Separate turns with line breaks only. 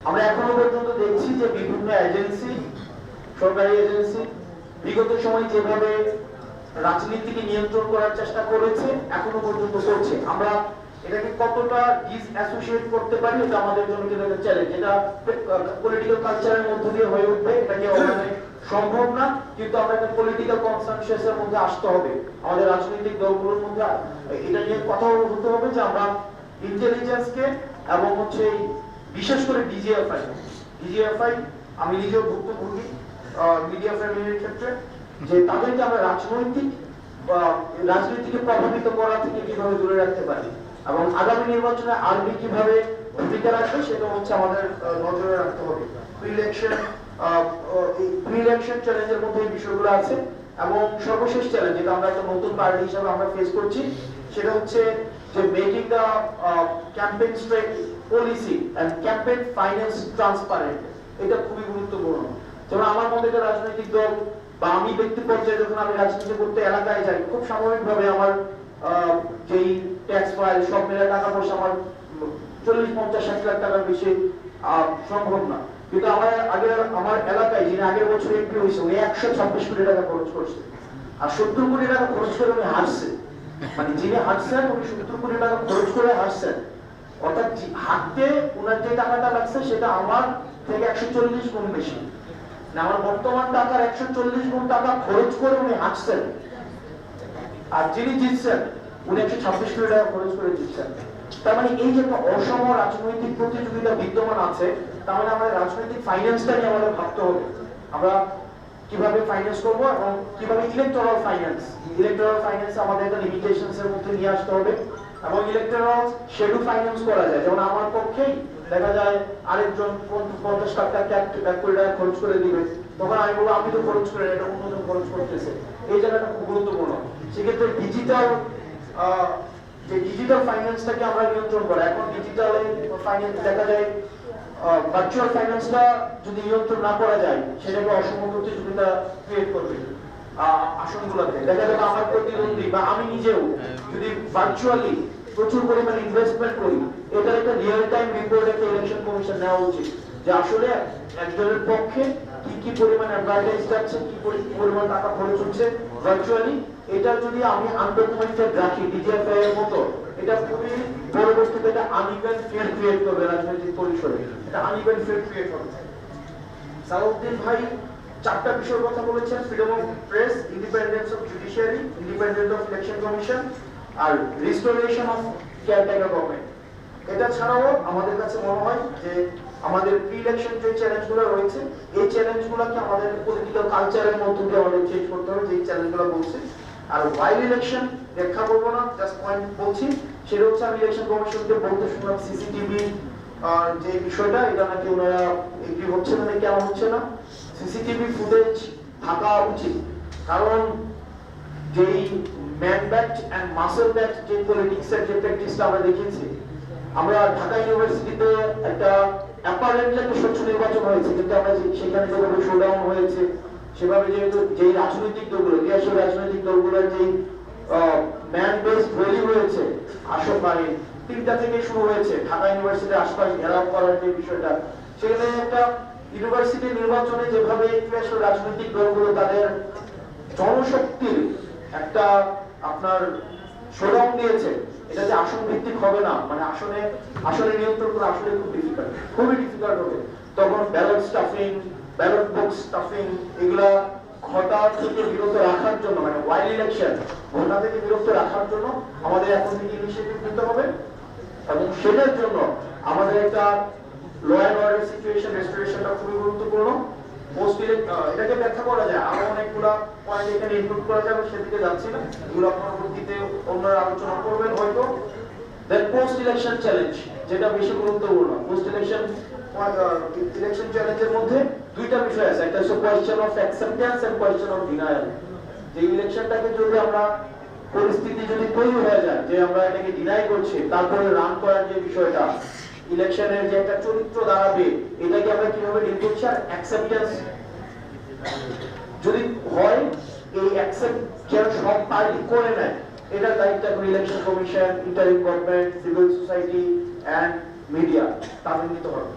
আমরা এখনো পর্যন্ত দেখছি যে বিভিন্ন এজেন্সি, সরকারি এজেন্সি বিগত সময় যেভাবে রাজনীতিকে নিয়ন্ত্রণ করার চেষ্টা করেছে এখনো পর্যন্ত করছে। আমরা এটাকে কতটা ডিসঅ্যাসোসিয়েট করতে পারি এটা আমাদের জন্য কিন্তু একটা চ্যালেঞ্জ। এটা পলিটিক্যাল কালচারের মধ্য দিয়ে হয়ে উঠবে, এটাকে অনেক সম্ভব না, কিন্তু আমরা একটা পলিটিক্যাল কনসেনসাসের মধ্যে আসতে হবে। আমাদের রাজনৈতিক দলগুলোর মধ্যে এটা নিয়ে কথা বলতে হবে যে আমরা ইন্টেলিজেন্সকে এবং হচ্ছে বিশেষ করে ডিজিএফআই আমি নিজেও ভুক্তভোগী মিডিয়া ফ্যামিলির ক্ষেত্রে, যে তাদেরকে আমরা রাজনীতিকে প্রভাবিত করা থেকে কিভাবে দূরে রাখতে পারি এবং আগামী নির্বাচনে আর্মি কিভাবে ভূমিকা রাখবে সেটা হচ্ছে আমাদের নজরে রাখতে হবে। প্রি ইলেকশন চ্যালেঞ্জের মধ্যে এই বিষয়গুলো আছে এবং সর্বশেষ চ্যালেঞ্জ যেটা আমরা একটা নতুন পার্টি হিসেবে আমরা ফেস করছি সেটা হচ্ছে যে making the campaign policy and campaign finance transparent. এটা খুবই গুরুত্বপূর্ণ। যেমন আমার মধ্যে একটা রাজনৈতিক দল বা আমি ব্যক্তি পর্যায়ে যখন আমি রাজনীতি করতে এলাকায় যাই, খুব স্বাভাবিকভাবে আমার যেই ট্যাক্স ফাইল সব মিলে টাকা পয়সা আমার 40-50-60 লাখ টাকার বেশি সম্ভব না, কিন্তু আমার এলাকায় যিনি আগের বছর এমপি হয়েছে উনি 126 কোটি টাকা খরচ করছে আর 70 কোটি টাকা খরচ করে উনি হারছে। মানে যিনি হারছেন উনি 70 কোটি টাকা খরচ করে হারছেন, অর্থাৎ হারতে ওনার যে টাকাটা লাগছে সেটা আমার থেকে 140 গুণ বেশি। আমার বর্তমান টাকার 140 গুণ টাকা খরচ করে উনি হারছেন, আর যিনি জিতছেন উনি 126 কোটি টাকা খরচ করে জিতছেন। তার মানে এই যে একটা অসম রাজনৈতিক প্রতিযোগিতা বিদ্যমান আছে, তার মানে আমাদের রাজনৈতিক ফাইন্যান্সটা নিয়ে আমাদের ভাবতে হবে। আমরা কিভাবে ফাইন্যান্স করব এবং কিভাবে ইলেকটোরাল ফাইন্যান্স আমাদের একটা লিমিটেশনস এর মধ্যে নিয়ে আসতে হবে এবং ইলেকটোরাল শেডু ফাইন্যান্স করা যায়। যেমন আমার পক্ষেই দেখা যায় আরেকজন 50 লাখ টাকা 1 কোটি টাকা খরচ করে দিবে, তখন আমি বলবো আমি তো খরচ করে এটা অন্যজন খরচ করতেছে। এই জায়গাটা খুব গুরুত্বপূর্ণ। সেক্ষেত্রে ডিজিটাল ফাইন্যান্সটাকে আমরা নিয়ন্ত্রণ করা। এখন ডিজিটাল ফাইন্যান্স দেখা যায় ভার্চুয়াল ফাইন্যান্সটা যদি নিয়ন্ত্রণ না করা যায় সেটাকে অসম প্রতিযোগিতা ক্রিয়েট করবে। আসনগুলোতে দেখা যাবে আমার প্রতিদ্বন্দ্বী বা আমি নিজেও যদি ভার্চুয়ালি প্রচুর পরিমাণে ইনভেস্টমেন্ট করি, এটার একটা রিয়েল টাইম রিপোর্ট একটা ইলেকশন কমিশন নেওয়া উচিত যে আসলে একজনের পক্ষে কি পরিমাণ অ্যাডভার্টাইজ যাচ্ছে, কি পরিমাণ টাকা খরচ হচ্ছে ভার্চুয়ালি। এটা যদি আমি আনডকুমেন্টেড রাখি ডিজিএফআই এর মতো, এটা খুবই পরবর্তীতে একটা আনইভেন ফিয়ার ক্রিয়েট করবে রাজনৈতিক পরিসরে। এটা আনইভেন ফিয়ার ক্রিয়েট হবে। সালাউদ্দিন ভাই 4টা বিষয়ের কথা বলেছেন: freedom of press, independence of judiciary, independence of election commission আর রিস্টোরেশন অফ কেয়ারটেকার গভর্নমেন্ট। এটা ছাড়াও আমাদের কাছে মনে হয় যে আমাদের প্রি ইলেকশন যে চ্যালেঞ্জগুলো রয়েছে এই চ্যালেঞ্জগুলোকে আমাদের পলিটিক্যাল কালচারের মধ্যে দিয়ে আমাদের চেঞ্জ করতে হবে, যে চ্যালেঞ্জগুলো বলছে। আর ওয়াইল ইলেকশন ব্যাখ্যা করবো না, জাস্ট পয়েন্ট বলছি। সেটা হচ্ছে আমি ইলেকশন কমিশনকে বলতে শুনলাম সিসিটিভি যে বিষয়টা, এটা নাকি ওনারা এগ্রি হচ্ছে না, কেন হচ্ছে না। সিসিটিভি ফুটেজ থাকা উচিত, কারণ যেই man backed and muscle backed যে পলিটিক্সের যে প্র্যাকটিসটা আমরা দেখেছি, আমরা ঢাকা ইউনিভার্সিটিতে একটা অ্যাপারেন্টলি একটা স্বচ্ছ নির্বাচন হয়েছে, কিন্তু আমরা সেখানে যেভাবে শোডাউন হয়েছে সেভাবে যেহেতু যেই রাজনৈতিক দলগুলো যেই ম্যান বেসড র্যালি হয়েছে আসল মানে 3টা থেকে শুরু হয়েছে ঢাকা ইউনিভার্সিটির আশপাশ ঘেরাও করার যে বিষয়টা, সেখানে একটা ইউনিভার্সিটি নির্বাচনে যেভাবে রাজনৈতিক দলগুলো তাদের জনশক্তির একটা আপনার শোডাউন দিয়েছে, এটা যে আসন ভিত্তিক হবে না, মানে আসলে নিয়ন্ত্রণ করা আসলে খুবই ডিফিকাল্ট হবে। তখন ballot stuffing, ballot box stuffing এগুলা ঘটা থেকে বিরত রাখার জন্য, মানে ওয়াইল ইলেকশন ঘটা থেকে বিরত রাখার জন্য আমাদের এখন থেকে ইনিশিয়েটিভ নিতে হবে এবং সেটার জন্য আমাদের একটা ল অ্যান্ড অর্ডার সিচুয়েশন রেস্টোরেশনটা খুবই গুরুত্বপূর্ণ। এটাকে ব্যাখ্যা করা যায়, আরো অনেকগুলা পয়েন্ট এখানে ইনক্লুড করা যাবে, সেদিকে যাচ্ছি না, এগুলো পরবর্তীতে অন্যরা আলোচনা করবেন হয়তো। দেন পোস্ট ইলেকশন চ্যালেঞ্জ, যেটা বেশি গুরুত্বপূর্ণ। পোস্ট ইলেকশন চ্যালেঞ্জের মধ্যে 2টা বিষয় আছে, একটা হচ্ছে question of acceptance and question of denial. যে ইলেকশনটাকে যদি আমরা পরিস্থিতি যদি তৈরি হয়ে যায় যে আমরা এটাকে ডিনাই করছি, তারপরে রান করার যে বিষয়টা, ইলেকশনের যে একটা চরিত্র দাঁড়াবে, এটাকে আমরা কিভাবে ডিল করছি। আর অ্যাকসেপ্টেন্স যদি হয়, এই অ্যাকসেপ্ট যেন সব পার্টি করে নেয়, এটার দায়িত্ব এখন election commission, interim government, civil society and media তাদের নিতে হবে।